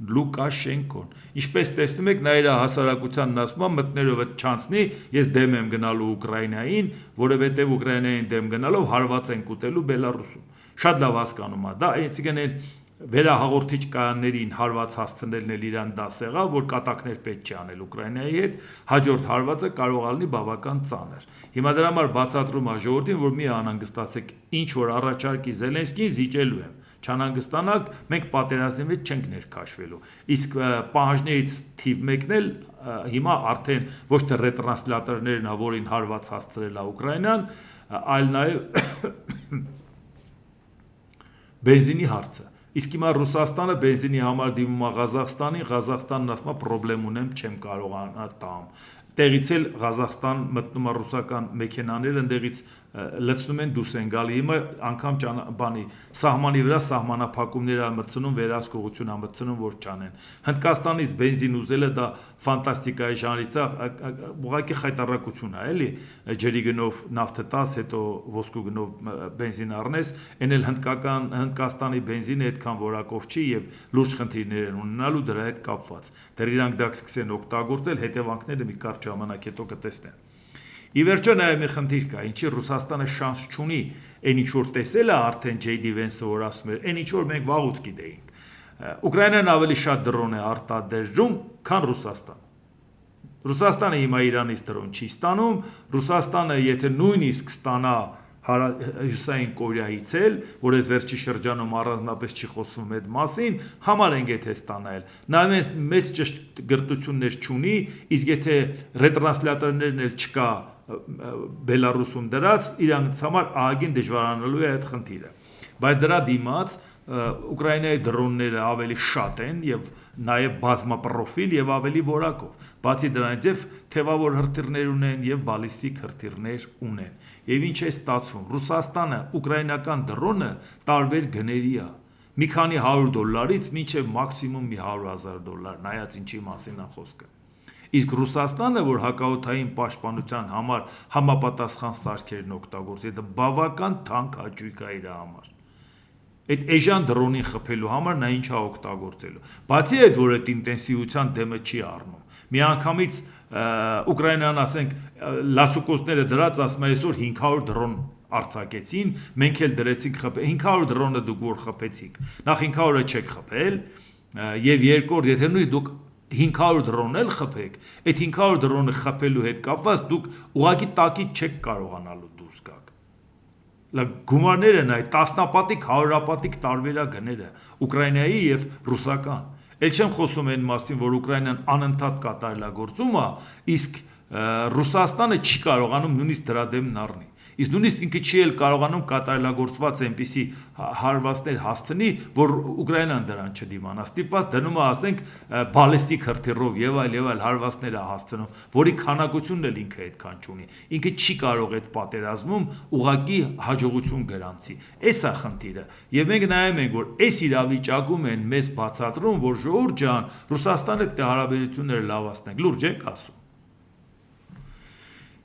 Լուկաշենկոն։ Ինչպես տեսնում եք, նա իր հասարակությանն ասում է, մտներով չանցնի, ես դեմ եմ գնալու Ուկրաինային, որովհետև Ուկրաինային դեմ գնալով հարված ենք ուտելու Բելարուսում։ Շատ լավ հասկանում է դա, այսինքն այն վերահաղորդիչ կայաններին հարված հասցնելն էլ իրան դասեղա, որ կատակներ պետք չի անել Ուկրաինայի հետ, հաջորդ հարվածը կարող է լինի բավական ծանր։ Հիմա դրա համար բացատրում է ժողովրդին, որ մի անհանգստացեք, ինչ որ առաջարկի Զելենսկին զիջելու եմ։ Չանհանգստանաք, մենք պատերազմի մեջ չենք ներքաշվելու։ Իսկ պահանջներից թիվ մեկն էլ հիմա արդեն ոչ թե ռետրանսլատորներն ա, որին հարված հասցրել է Ուկրաինան, այլ նաև բենզինի հարցը։ Իսկ հիմա Ռուսաստանը բենզինի համար դիմում է Ղազախստանին, Ղազախստանն ասում է պրոբլեմ ունեմ, չեմ կարողանա տամ։ Տեղից էլ Ղազախստան մտնում է ռուսական մեքենաները, ընդեղից լցնում են դուրս են գալի։ Հիմա անգամ բանի սահմանի վրա սահմանափակումներ ա մտցնում, վերահսկողություն ա մտցնում, որ չանեն։ Հնդկաստանից բենզին ուզելը դա ֆանտաստիկայի ժանրից է, ուղղակի խայտառակություն է, էլի, ջրի գնով նավթը տաս, հետո ոսկու գնով բենզին առնես, այն էլ Հնդկաստանի բենզինը այդքան որակով չի եւ լուրջ խնդիրներ են ունենալու դրա հետ կապված։ Դեռ իրանք դա կսկսեն օգտագործել, հետևանքները մի կարճ ժամանակ հետո կտեսնեն։ Ի վերջո նաև մի խնդիր կա, ինչի Ռուսաստանը շանս չունի, այն ինչ որ տեսել է արդեն J.D. Vance-ը որ ասում էր, այն ինչ որ մենք վաղուց գիտեինք։ Ուկրաինան ավելի շատ դրոն է արտադրում, քան Ռուսաստանը։ Ռուսաստանը հիմա Իրանից դրոն չի ստանում, Ռուսաստանը եթե նույնիսկ ստանա Հյուսային Կորեայից էլ, որ այս վերջի շրջանում առանձնապես չի խոսվում այդ մասին, համար են եթե ստանալ։ Նա մեծ ճշգրտություններ չունի, իսկ եթե ռետրանսլյատորներն էլ չկա Բելարուսում դրած, իրանց համար ահագին դժվարանալու է այդ խնդիրը։ Բայց դրա դիմաց Ուկրաինայի դրոնները ավելի շատ են եւ նաեւ բազմապրոֆիլ եւ ավելի որակով։ Բացի դրանից թևավոր հրթիռներ ունեն եւ բալիստիկ հրթիռներ ունեն։ Եվ ինչ է ստացվում։ Ռուսաստանը ուկրաինական դրոնը տարբեր գների է։ Մի քանի $100-ից մինչեւ մաքսիմում $100,000, նայած ինչի մասին է խոսքը։ Իսկ Ռուսաստանը, որ հակաօդային պաշտպանության համար համապատասխան սարքերն օգտագործի, դա բավական թանկ հաճույք է իր համար։ Այդ էժան դրոնին խփելու համար նա ինչ է օգտագործելու։ Բացի այդ, որ այդ ինտենսիվության դեմը չի առնում։ Միանգամից Ուկրաինան, ասենք, լացուկոցները դրած ասում է այսօր 500 դրոն արձակեցին, մենք էլ դրեցինք 500 դրոնը դուք որ խփեցիք։ Նախ 500-ը չեք խփել, եւ երկրորդ, եթե նույնիսկ դուք 500 դրոն էլ խփեք, այդ 500 դրոնը խփելու հետ կապված դուք ուղղակի տակից չեք կարողանալու դուրս գալ։ Գումարները նայ տասնապատիկ, հարյուրապատիկ տարբերա գները Ուկրաինայի եւ ռուսական։ Էլ չեմ խոսում այն մասին, որ Ուկրաինան անընդհատ կատարելագործում է, իսկ Ռուսաստանը չի կարողանում նույնիսկ դրա դեմն առնի։ Իսկ նույնիսկ ինքը չի էլ կարողանում կատարելագործված այնպիսի հարվածներ հասցնի, որ Ուկրաինան դրան չդիմանա։ Ստիպված դնում է, ասենք, բալիստիկ հրթիռով եւ այլ հարվածներ է հասցնում, որի քանակությունն էլ ինքը այդքան չունի։ Ինքը չի կարող այդ պատերազմում ուղղակի հաջողություն գրանցի։ Էս է խնդիրը։ Եվ մենք նայում ենք, որ այս իրավիճակում են մեզ բացատրում, որ ժողովուրդ ջան, Ռուսաստանը դե հարաբերությունները լավացնենք, լուրջ եք ասում։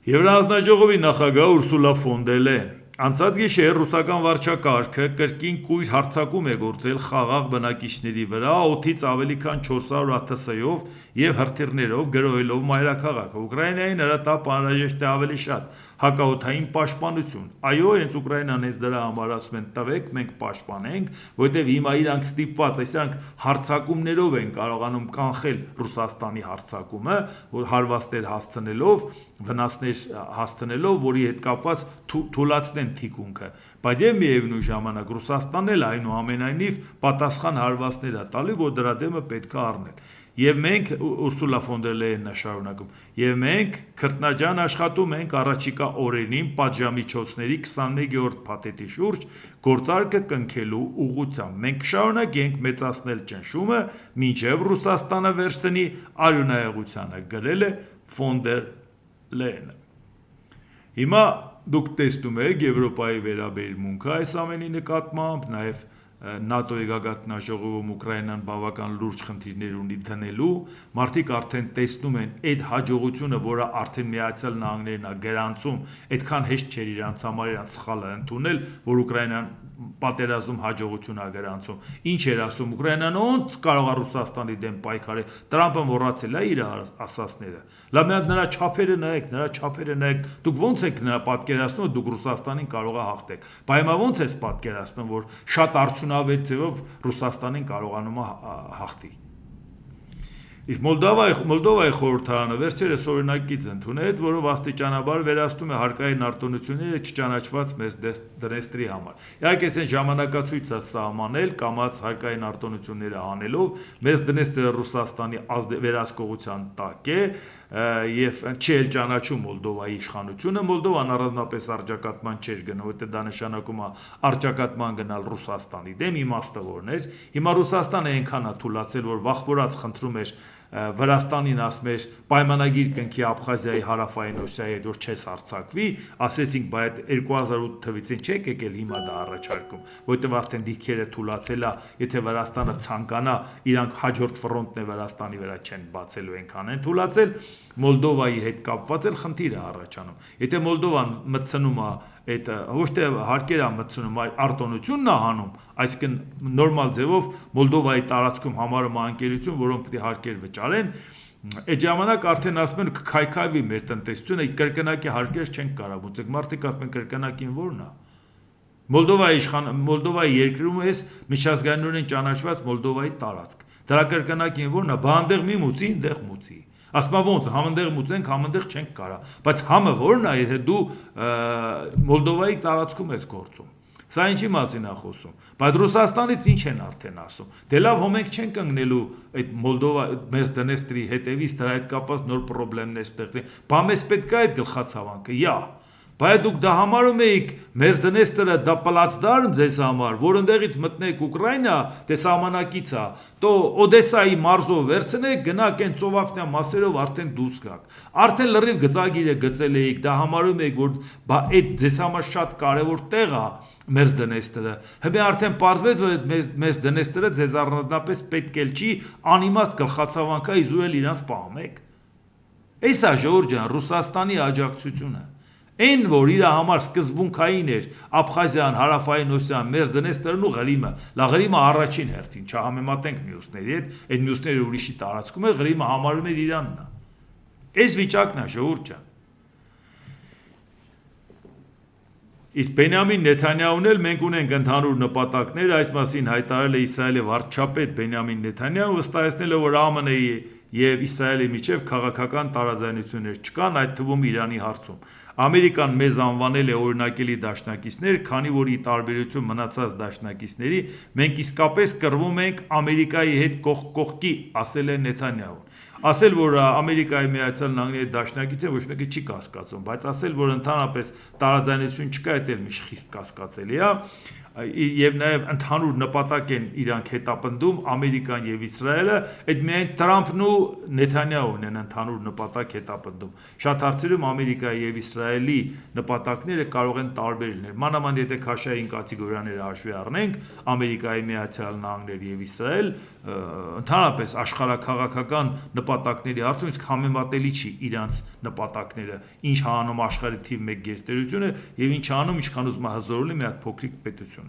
Եվրահանձնաժողովի նախագահ Ուրսուլա ֆոն դեր Լեյեն անցած գիշեր ռուսական վարչակարգը կրկին կույր հարձակում է գործել խաղաղ բնակիչների վրա օդից ավելի քան 400 ԱԹՍ-ով եւ հրթիռներով գրոհելով մայրաքաղաքը։ Ուկրաինային հրատապ անհրաժեշտ է ավելի շատ հակաօդային պաշտպանություն։ Այո, հենց Ուկրաինան հենց դրա համար ասում են տվեք, մենք պաշտպանենք, որտեղ հիմա իրանք ստիպված, այսինքն հարձակումներով են կարողանում կանխել Ռուսաստանի հարձակումը, որ հարվածներ հասցնելով, վնասներ հասցնելով, որի հետ կապված թույլատնեն թիկունքը, բայց եւ միևնույն ժամանակ Ռուսաստանն էլ այնուամենայնիվ պատասխան հարվածներ է տալի, որ դրա դեմը պետք է առնել։ Եվ մենք Ուրսուլա ֆոն դեր Լեյենն է շարունակում, եւ մենք քրտնաջան աշխատում ենք առաջիկա օրերին պատժամիջոցների 21-րդ փաթեթի շուրջ գործարքը կնքելու ուղղությամբ։ Մենք կշարունակենք մեծացնել ճնշումը, մինչեւ Ռուսաստանը վերջ տնի արյունահեղությանը, գրել է ֆոն դեր Լեյենը։ Հիմա դուք տեսնում եք Եվրոպայի վերաբերմունքը այս ամենի նկատմամբ, նաև ՆԱՏՕ-ի գագաթնաժողովում Ուկրաինան բավական լուրջ խնդիրներ ունի դնելու, մարդիկ արդեն տեսնում են այդ հաջողությունը, որը արդեն Միացյալ Նահանգներն է գրանցում, այդքան հեշտ չէր իրանց համար իրանց սխալը ընդունել, որ Ուկրաինան պատերազմում հաջողություն է գրանցում։ Ինչ էր ասում Ուկրաինան, ոնց կարող է Ռուսաստանի դեմ պայքարել։ Տրամպը մոռացել է իր ասածները։ Լավ, մի հատ նրա չափերը նայեք, դուք ոնց եք նրա պատկերացնում, դուք Ռուսաստանին կարող է հաղթեք։ Բայց հիմա ոնց է պատկերացնում, որ շատ արդյունավետ ձևով Ռուսաստանին կարողանում է հաղթի։ Իսկ Մոլդովայի խորհրդարանը վերջերս օրինակից ընդունեց, որով աստիճանաբար վերացնում է հարկային արտոնությունները չճանաչված մեծ Դնեստրի համար։ Իհարկե, այս ժամանակացույց է սահմանել կամած հարկային արտոնությունները անելով, մեծ Դնեստրը Ռուսաստանի վերահսկողության տակ է, եւ չի էլ ճանաչում Մոլդովայի իշխանությունը, Մոլդովան առանձնապես առճակատման չէր գնում, որտեղ դա նշանակում է առճակատման գնալ Ռուսաստանի դեմ, իմաստը որն էր։ Հիմա Ռուսաստանը այնքան է թուլացել, որ վախվորած խնդրում էր Վրաստանին ասում էր պայմանագիր կնքի Աբխազիայի հարավային Օսիայի հետ, որ չես հարձակվի, ասեցինք, բայց 2008 թվականին չեք եկել հիմա դա առաջարկում, որտեղ արդեն դիրքերը թուլացել է, եթե Վրաստանը ցանկանա, իրանք հաջորդ ֆրոնտն է Վրաստանի վրա չեն բացելու այնքան են թուլացել, Մոլդովայի հետ կապված էլ խնդիր է առաջանում։ Եթե Մոլդովան մտցնում է այդ ոչ թե հարկեր է մտցնում, այլ արտոնությունն է հանում, այսինքն նորմալ ձևով Մոլդովայի տարածքում համարում անկերություն, որոնք պետք է հարկեր վճարեն, այդ ժամանակ արդեն ասում են կքայքայվի մեր տնտեսությունը, կրկնակի հարկեր չենք կարող բուծել, մարդիկ ասում են կրկնակին որն է։ Մոլդովայի երկրում է միջազգայինորեն ճանաչված Մոլդովայի տարածք։ Դրա կրկնակին որն է, բա այնտեղ մի մուծի, այնտեղ մուծի։ Ասում ոնց համընդեղ մուծենք, համընդեղ չենք կարող, բայց համը որն է, եթե դու Մոլդովայի տարածքում ես գործում։ Սա ինչի մասին է խոսում։ Բայց Ռուսաստանից ինչ են արդեն ասում։ Դե լավ, հո մենք չենք ընկնելու այդ Մոլդովա մեզ Դնեստրի հետևից դրա հետ կապված նոր խնդիրներ ստեղծել։ Բա մեզ պետք է այդ գլխացավանքը, յա։ Բայց դուք դա համարում եք մեր Դնեստրը դա պլացդարմ ձեզ համար, որ ընդեղից մտնեք Ուկրաինա, դե սահմանակից է, տո Օդեսայի մարզով վերցնեք, գնաք այն ծովափնյա մասերով արդեն դուրս գաք։ Արդեն լրիվ գծագիրը գծել եք, դա համարում եք, որ այդ ձեզ համար շատ կարևոր տեղ է մեր Դնեստրը։ Հիմա արդեն պարզվեց, որ մեր Դնեստրը ձեզ առանձնապես պետք էլ չի, անիմաստ գլխացավանքա իզուր իրանց պահում եք։ Էս է ժողովուրդ ջան, Ռուսաստանի աջակցությունը։ Այն որ իր համար սկզբունքային էր Աբխազիան, հարավային Օսիան, մեր Դնեստրն ու Ղրիմը, լա Ղրիմը առաջին հերթին, չհամեմատենք մյուսների հետ, այդ մյուսները ուրիշի տարածքում էր, Ղրիմը համարում էր Իրանն է։ Այս վիճակն է ժողովուրդ ջան։ Իսկ Բենյամին Նեթանյահուն էլ մենք ունենք ընդհանուր նպատակներ, այս մասին հայտարարել է Իսրայելի վարչապետ Բենյամին Նեթանյահուն, վստահեցնել է, որ ԱՄՆ-ի եւ Իսրայելի միջև քաղաքական տարաձայնություններ չկան, այդ թվում Իրանի հարցում։ Ամերիկան մեզ անվանել է օրինակելի դաշնակիցներ, քանի որ ի տարբերություն մնացած դաշնակիցների մենք իսկապես կռվում ենք Ամերիկայի հետ կողք կողքի, ասել է Նեթանյահուն։ Ասել, որ Ամերիկայի Միացյալ Նահանգների դաշնակիցը ոչ մեկը չի կասկածում, բայց ասել, որ ընդհանրապես տարաձայնություն չկա, դա էլ մի խիստ կասկածելի է, եւ նաեւ ընդհանուր նպատակ են իրանք հետապնդում Ամերիկան եւ Իսրայելը, այդ միայն Տրամփն ու Նեթանյահուն են ընդհանուր նպատակ հետապնդում։ Շատ հարցերում Ամերիկայի եւ Իսրայելի նպատակները կարող են տարբեր լինել։ Մանավանդ եթե քաշային կատեգորիաները հաշվի առնենք, Ամերիկայի Միացյալ Նահանգներ եւ Իսրայել ընդհանրապես աշխարհաքաղաքական նպատակների հարցում իսկ համեմատելի չի իրանց նպատակները, ինչ անում աշխարհի թիվ 1 գերտերությունը եւ ինչ անում իշխանությունը հզորული մի հատ փոքրիկ պետությունը։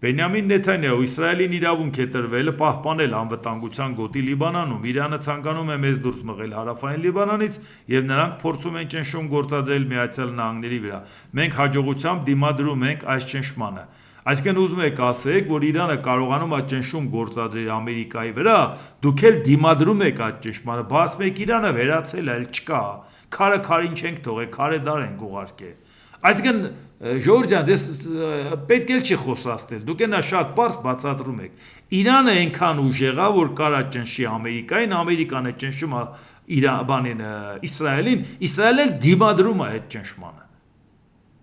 Բենյամին Նեթանյահու Իսրայելին իրավունք է տրվել պահպանել անվտանգության գոտի Լիբանանում, Իրանը ցանկանում է մեզ դուրս մղել հարավային Լիբանանից եւ նրանք փորձում են ճնշում գործադրել Միացյալ Նահանգների վրա։ Մենք հաջողությամբ դիմադրում ենք այս ճնշմանը։ Այսինքն ուզում եք ասեք, որ Իրանը կարողանում է ճնշում գործադրել Ամերիկայի վրա, դուք էլ դիմադրում եք այդ ճնշմանը, բաց մեկ Իրանը վերացել է, չկա, քարը քարին չենք թողել, քարե դար ենք ուղարկել։ Այսինքն ժողովուրդ ջան, դες պետք է չի խոսացնել, դուք այնա շատ པարզ բացատրում եք։ Իրանը այնքան ուժեղ է, որ կարա ճնշի Ամերիկային, Ամերիկան է ճնշում Իրանին, Իսրայելին, Իսրայելը դիմադրում է այդ ճնշմանը։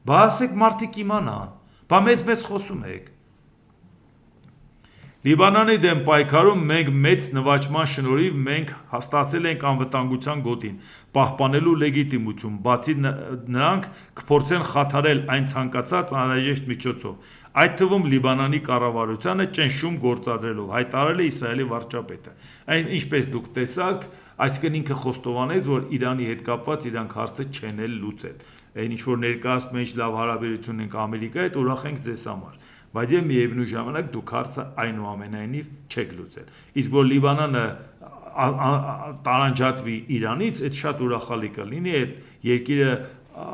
Բա ասեք մարդիկ իմանան, բա մեծ խոսում եք։ Լիբանանի դեմ պայքարում մենք մեծ նվաճման շնորհիվ մենք հաստատել ենք անվտանգության գոտին, պահպանելու լեգիտիմություն, բացի նրանք կփորձեն խաթարել այն ցանկացած անհրաժեշտ միջոցով, այդ թվում Լիբանանի կառավարությանը ճնշում գործադրելով, հայտարարել է Իսրայելի վարչապետը։ Այն ինչպես դուք տեսաք, այսինքն ինքը խոստովանեց, որ Իրանի հետ կապված իրանք հարցը չեն էլ լուծել։ Այն ինչ որ ներկայացնում են լավ հարաբերություն ենք Ամերիկայի հետ, ուրախ ենք ձեզ համար։ Բայց եւ միևնույն ժամանակ դուք հարցը այնուամենայնիվ չեք լուծել։ Իսկ որ Լիբանանը տարանջատվի Իրանից, այդ շատ ուրախալի կլինի, այդ երկիրը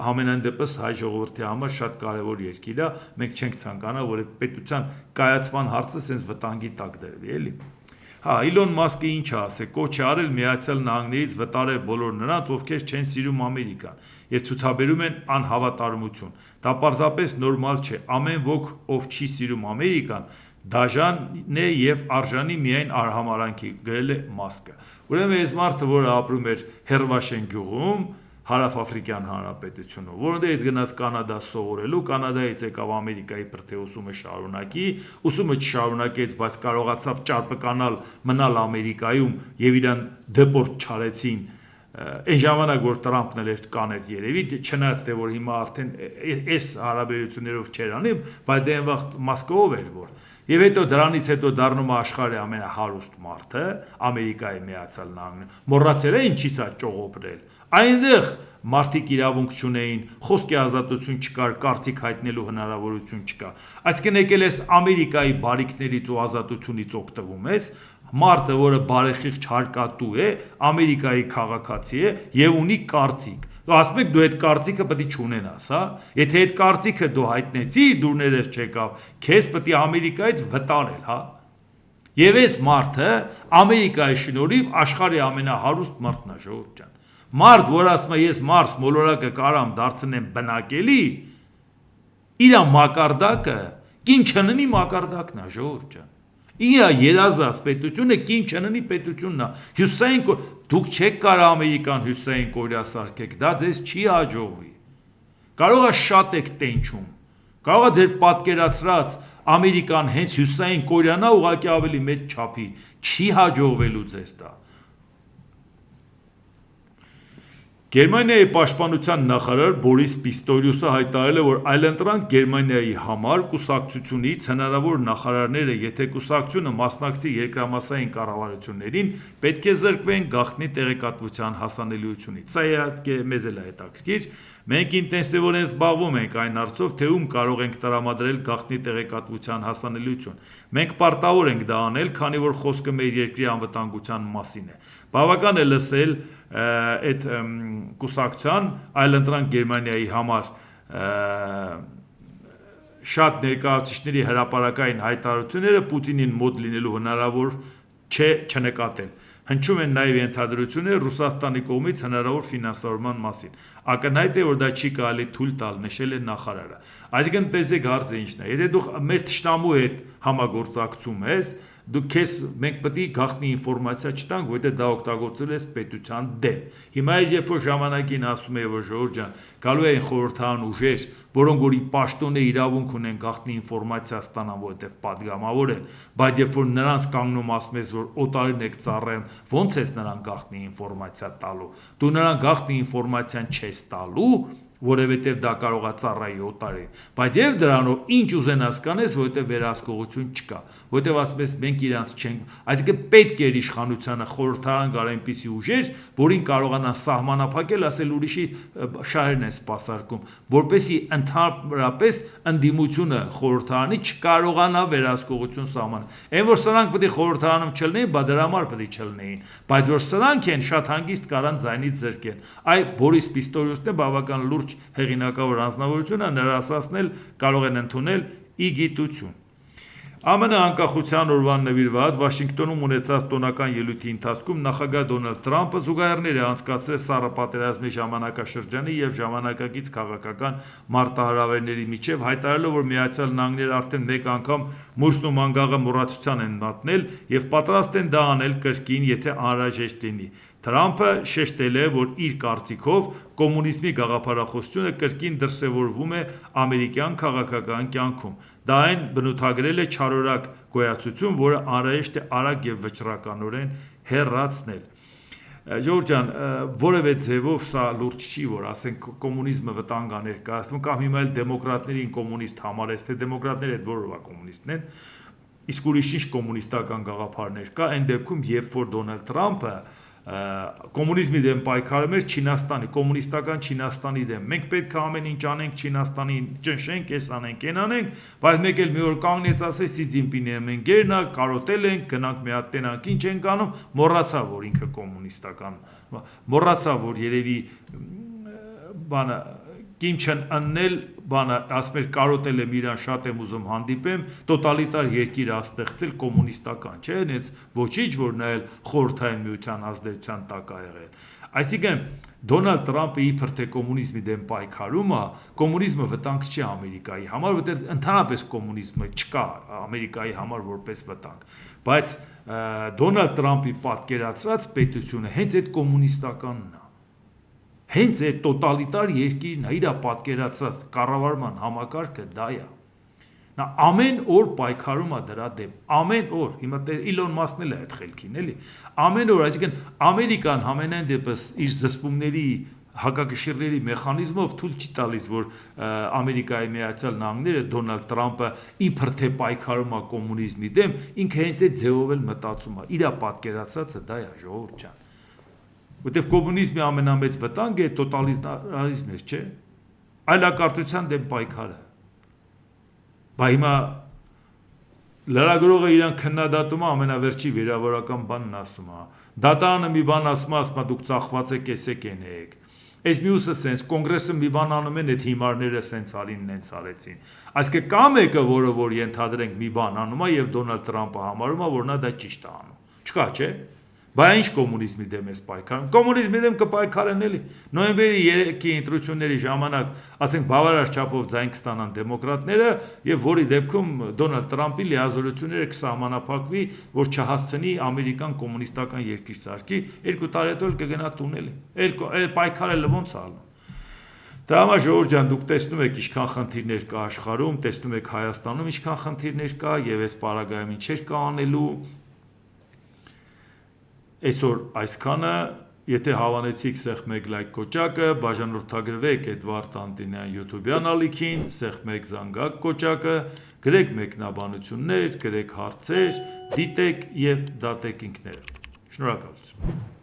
համենայն դեպս հայ ժողովրդի համար շատ կարևոր երկիր է, մենք չենք ցանկանա, որ այդ պետության կայացման հարցը sense վտանգի տակ դրվի, էլի։ Հա, Իլոն Մասկը ինչ է ասել, կոչ է արել Միացյալ Նահանգներից վտարել բոլոր նրանց, ովքեր չեն սիրում Ամերիկան եւ ցուցաբերում են անհավատարմություն։ Դա պարզապես նորմալ չէ։ Ամեն ոք, ով չի սիրում Ամերիկան, դաժան է եւ արժանի միայն արհամարանքի, գրել է Մասկը։ Ուրեմն այս մարդը, որը ապրում էր Հերվաշեն գյուղում, Հարավաֆրիկյան Հանրապետությունում, որոնց գնաց Կանադա սովորելու, Կանադայից եկավ Ամերիկայի բրդե ուսումը շարունակի, ուսումը չշարունակեց, բայց կարողացավ ճարպկանալ մնալ Ամերիկայում եւ իրան դեպորտ չարեցին այն ժամանակ, որ Տրամփն էլ էր կաներ երևի, չնայած թե որ հիմա արդեն այս հարաբերություններով չեր անի, բայց դե այն վաղ Մոսկվով էր որ։ Եվ հետո դրանից հետո դառնում է աշխարհի ամենահարուստ մարդը, Ամերիկայի Միացյալ Նահանգները։ Մոռացել է ինչից է ճողոպրել։ Այնտեղ մարդիկ իրավունք չունեին, խոսքի ազատություն չկար, կարծիք հայտնելու հնարավորություն չկա։ Այսինքն եկել ես Ամերիկայի բարիքներից ու ազատությունից օգտվում ես, մարդը, որը բարեխիղճ հարկատու է, Ամերիկայի քաղաքացի է եւ ունի կարծիք։ Ասում եք դու այդ կարծիքը պետք է չունենաս, հա։ Եթե այդ կարծիքը դու հայտնեցիր, դու ներես չեկավ, քեզ պետք է Ամերիկայից վտարել, հա։ Եվ այս մարդը Ամերիկայի շնորհիվ աշխարհի ամենահարուստ մարդն է, ժողովուրդ ջան։ Մարդ, որ ասում է ես Մարս մոլորակը կարամ դարձնեմ բնակելի, իր մակարդակը կին չննի մակարդակն է, ժողովուրդ ջան։ Իրա երազած պետությունը կին չննի պետությունն է։ Հյուսային դուք չեք կարող Ամերիկան Հյուսային Կորեա սարքեք, դա ձեզ չի հաջողվի։ Կարող է շատ եք տենչում։ Կարող է ձեր պատկերացրած Ամերիկան հենց Հյուսային Կորեան է, ուղղակի ավելի մեծ չափի, չի հաջողվելու ձեզ դա։ Գերմանիայի պաշտպանության նախարար Բորիս Պիստորիուսը հայտարարել է, որ այլընտրանք Գերմանիայի համար կուսակցությունից հնարավոր նախարարները, եթե կուսակցությունը մասնակցի երկրամասային կառավարություններին, պետք է զրկվեն գաղտնի տեղեկատվության հասանելիությունից։ Սա իհարկե մեզ էլ է հետաքրքիր։ Մենք ինտենսիվորեն զբաղվում ենք այն հարցով, թե ում կարող ենք տրամադրել գաղտնի տեղեկատվության հասանելիություն։ Մենք պարտավոր ենք դա անել, քանի որ խոսքը մեր երկրի անվտանգության մասին է։ Բավական է լսել այդ կուսակցության այլընտրանք Գերմանիայի համար շատ ներկայացուցիչների հրապարակային հայտարարությունները Պուտինին մոտ լինելու հնարավոր չէ չնկատել։ Հնչում են նաև ենթադրություններ Ռուսաստանի կողմից հնարավոր ֆինանսավորման մասին։ Ակնհայտ է, որ դա չի կարելի թույլ տալ, նշել է նախարարը։ Այսինքն տեսեք հարցը ինչն է։ Եթե դու մեր թշնամու հետ համագործակցում ես, մենք պետք է գաղտնի ինֆորմացիա չտանք, որտեղ դա օգտագործել ես պետության դեմ։ Հիմա երբ որ ժամանակին ասում է, որ ժողովուրդ ջան, գալու են խորհրդարան ուժեր, որոնք որի պաշտոնե իրավունք ունեն գաղտնի ինֆորմացիա ստանան, որտեղ падգամավոր են, բայց երբ որ նրանց կանգնում ասում ես, որ օտարին եք ծառայում, ոնց ես նրան գաղտնի ինֆորմացիա տալու։ Դու նրան գաղտնի ինֆորմացիան չես տալու, որովհետև դա կարող է ծառայի օտարի, բայց եւ դրանով ինչ ուզենաս կանես, որովհետև վերահսկողություն չկա, որովհետև ասում ես մենք իրանց չենք, այսինքն պետք է իշխանությանը խորհրդարան գար այնպիսի ուժեր, որին կարողանան սահմանափակել, ասել ուրիշի շահերն են սպասարկում, որպեսի ընդհանրապես ընդդիմությունը խորհրդարանի չկարողանա վերահսկողություն սահմանել։ Այն որ սրանք պետք է խորհրդարանում չլինեին, բա դրա համար պետք է չլինեին, բայց որ սրանք են շատ հանգիստ կարան ձայնից զրկեն։ Այ Բորիս Պիստորիուսն է բավական լուրջ հեղինակավոր անձնավորությունը, նրա ասածն էլ կարող են ընդունել ի գիտություն։ ԱՄՆ անկախության օրվան նվիրված Վաշինգտոնում ունեցած տոնական ելույթի ընթացքում նախագահ Դոնալդ Թրամփը զուգահեռներ է անցկացրել Սառը պատերազմի ժամանակաշրջանի եւ ժամանակակից քաղաքական մարտահրավերների միջև, հայտարարելով, որ Միացյալ Նահանգները արդեն մեկ անգամ մուշտն ու մանգաղը մոռացության են մատնել եւ պատրաստ են դա անել կրկին, եթե անհրաժեշտ լինի։ Թրամփը շեշտել է, որ իր կարծիքով կոմունիզմի գաղափարախոսությունը կրկին դրսևորվում է ամերիկյան քաղաքական կյանքում։ Դա այն բնութագրել է չարորակ գոյացություն, որը անհրաժեշտ է արագ եւ վճռականորեն հեռացնել։ Ժողովուրդ ջան, որևէ ձևով սա լուրջ չի, որ ասենք կոմունիզմը վտանգ է ներկայացնում, կամ հիմա էլ դեմոկրատներին կոմունիստ համարես, թե դեմոկրատները այդ որովա կոմունիստն են, իսկ ուրիշ ինչ կոմունիստական գաղափարներ կա, այն դեպքում, երբ որ Դոնալդ Թրամփը կոմունիզմի դեմ պայքարում էր Չինաստանի, կոմունիստական Չինաստանի դեմ։ Մենք պետք է ամեն ինչ անենք Չինաստանին, ճնշենք, այս անենք, այն անենք, բայց մեկ էլ մի օր կանգնեց ասել Սի Ցզինպինի մենք գերնա, կարոտել ենք, գնանք մի հատ տենանք, ինչ ենք անում, մոռացավ, որ ինքը կոմունիստական, մոռացավ, որ երևի բանը Կիմ Չեն Ըննել բանը ասում էր կարոտել եմ իրան, շատ եմ ուզում հանդիպեմ, տոտալիտար երկիր ստեղծել կոմունիստական, չէ՞, հենց ոչինչ, որ նա էլ խորհրդային միության ազդեցության տակ ա եղել։ Այսինքն Դոնալդ Տրամպը իբր թե կոմունիզմի դեմ պայքարում է, կոմունիզմը վտանգ չի Ամերիկայի համար, որտեղ ընդհանրապես կոմունիզմը չկա Ամերիկայի համար որպես վտանգ, բայց Դոնալդ Տրամպի պատկերացրած պետությունը հենց այդ կոմունիստականն է, հենց այդ տոտալիտար երկիրն է, իր պատկերացրած կառավարման համակարգը դա է։ Նա ամեն օր պայքարում է դրա դեմ, ամեն օր, հիմա Իլոն Մասկն էլ է այդ խելքին, էլի, ամեն օր, այսինքն Ամերիկան համենայն դեպս իր զսպումների հակակշիռների մեխանիզմով թույլ չի տալիս, որ Ամերիկայի Միացյալ Նահանգները Դոնալդ Տրամպը իբր թե պայքարում է կոմունիզմի դեմ, ինքը հենց այդ ձևով էլ մտածում է, իր պատկերացածը դա է, ժողովուրդ ջան, որտեղ կոմունիզմի ամենամեծ վտանգը տոտալիտարիզմն է, չէ, այլակարգության դեմ պայքարը։ Բա հիմա լրագրողը իրան քննադատում է, ամենավերջի վիրավորական բանն ասում է, դատարանը մի բան ասում է, դուք ծախված եք, եսեք ենեք, այս մյուսը սենց, կոնգրեսը մի բան անում են, այդ հիմարները սենց արին, նենց արեցին, այսինքն կա մեկը, որը որ ենթադրենք մի բան անում է և Դոնալդ Տրամպը համարում է, որ նա դա ճիշտ է անում, չկա, չէ, բա ինչ կոմունիզմի դեմ ես պայքարում, կոմունիզմի դեմ կպայքարեն էլի, նոյեմբերի 3-ի ընտրությունների ժամանակ, ասենք բավարար չափով ձայն կստանան դեմոկրատները և որի դեպքում Դոնալդ Տրամպի լիազորությունները կսահմանափակվի, որ չհասցնի Ամերիկան կոմունիստական երկիր սարքի, 2 տարի հետո կգնա տուն էլի, պայքարելը ոնց է ալնում։ Դա համար ժողովուրդ ջան, դուք տեսնում եք ինչքան խնդիրներ կա աշխարհում, տեսնում եք Հայաստանում ինչքան խնդիրներ կա եւ այս պարագայում ինչեր կա անելու։ Այսօր այսքանը, եթե հավանեցիք սեղմ 1 լայք կոճակը, բաժանորդագրվեք Էդվարդ Անտինյան YouTube-յան ալիքին, սեղմ 1 զանգակ կոճակը, գրեք մեկնաբանություններ, գրեք հարցեր, դիտեք եւ դատեք ինքներդ։ Շնորհակալություն։